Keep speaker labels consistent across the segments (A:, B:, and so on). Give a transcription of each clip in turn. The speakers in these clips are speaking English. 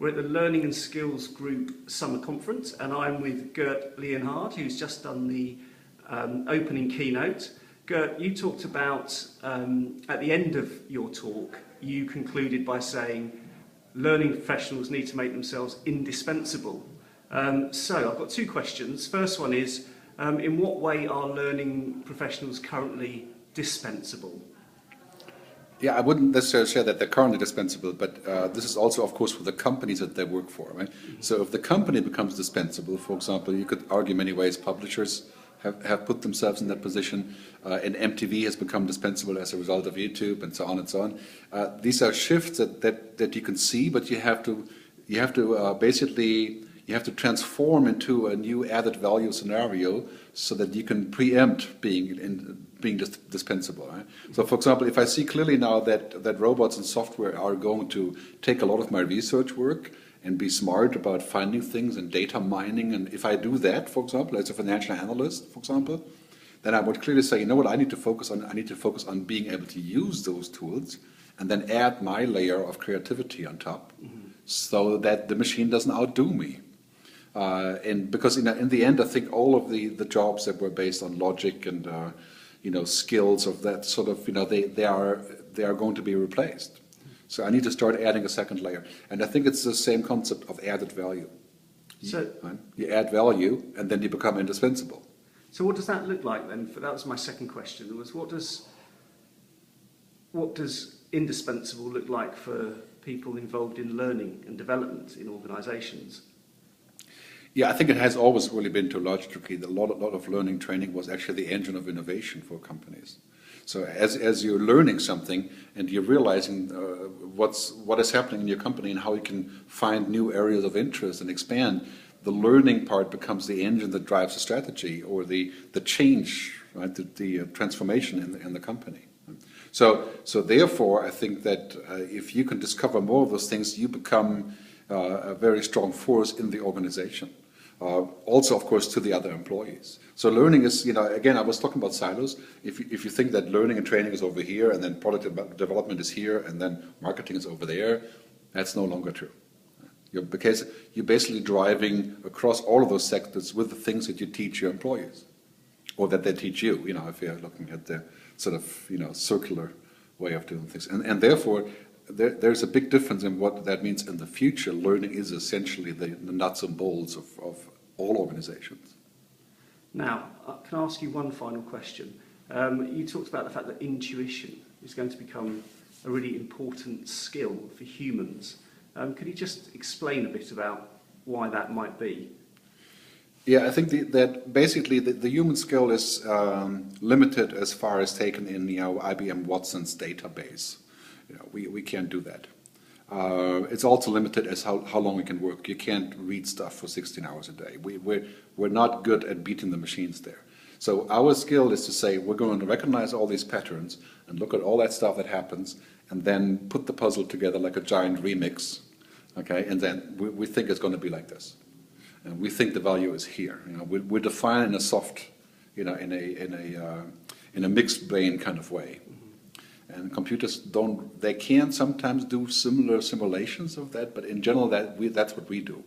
A: We're at the Learning and Skills Group Summer Conference, and I'm with Gerd Leonhard, who's just done the opening keynote. Gerd, you talked about, at the end of your talk, you concluded by saying learning professionals need to make themselves indispensable. So I've got two questions. First one is, in what way are learning professionals currently dispensable?
B: Yeah, I wouldn't necessarily say that they're currently dispensable, but this is also, of course, for the companies that they work for, right? So if the company becomes dispensable, for example, you could argue many ways publishers have put themselves in that position, and MTV has become dispensable as a result of YouTube, and so on and so on. These are shifts that you can see, but you have to basically transform into a new added value scenario so that you can preempt being dispensable. Right? So, for example, if I see clearly now that robots and software are going to take a lot of my research work and be smart about finding things and data mining, and if I do that, for example, as a financial analyst, for example, then I would clearly say, you know what, I need to focus on being able to use those tools and then add my layer of creativity on top, so that the machine doesn't outdo me. And because in the end, I think all of the jobs that were based on logic and skills of that sort of, they are going to be replaced. So I need to start adding a second layer. And I think it's the same concept of added value. So you add value and then you become indispensable.
A: So what does that look like then? That was my second question, was what does indispensable look like for people involved in learning and development in organisations?
B: Yeah, I think it has always really been, to a large degree, a lot of learning training was actually the engine of innovation for companies. So as you're learning something and you're realizing what is happening in your company and how you can find new areas of interest and expand, the learning part becomes the engine that drives the strategy or the change, right? The transformation in the company. So therefore, I think that if you can discover more of those things, you become a very strong force in the organization. Also, of course, to the other employees. So learning is, again, I was talking about silos. If you think that learning and training is over here, and then product development is here, and then marketing is over there, that's no longer true. Because you're basically driving across all of those sectors with the things that you teach your employees, or that they teach you, if you're looking at the sort of, circular way of doing things. And therefore, there's a big difference in what that means in the future. Learning is essentially the nuts and bolts of all organizations.
A: Now, can I ask you one final question? You talked about the fact that intuition is going to become a really important skill for humans. Could you just explain a bit about why that might be?
B: Yeah, I think that basically the human skill is limited as far as taken in IBM Watson's database. We can't do that. It's also limited as how long we can work. You can't read stuff for 16 hours a day. We're not good at beating the machines there. So our skill is to say we're going to recognize all these patterns and look at all that stuff that happens and then put the puzzle together like a giant remix, okay? And then we think it's going to be like this. And we think the value is here. We're defining a soft, in a mixed brain kind of way. And computers they can sometimes do similar simulations of that, but in general that's what we do.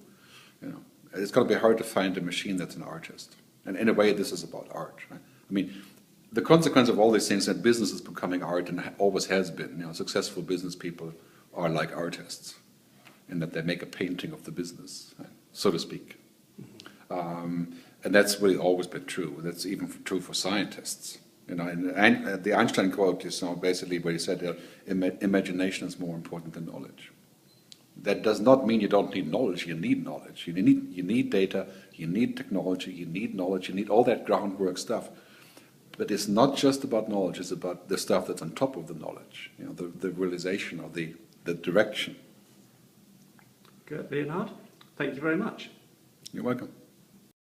B: It's going to be hard to find a machine that's an artist. And in a way, this is about art. Right? I mean, the consequence of all these things that business is becoming art and always has been. Successful business people are like artists in that they make a painting of the business, right? So to speak. And that's really always been true. That's even true for scientists. And the Einstein quote is basically where he said, imagination is more important than knowledge. That does not mean you don't need knowledge. You need knowledge. You need data. You need technology. You need knowledge. You need all that groundwork stuff. But it's not just about knowledge. It's about the stuff that's on top of the knowledge. The realization or the direction.
A: Gerd Leonhard, thank you very much.
B: You're welcome.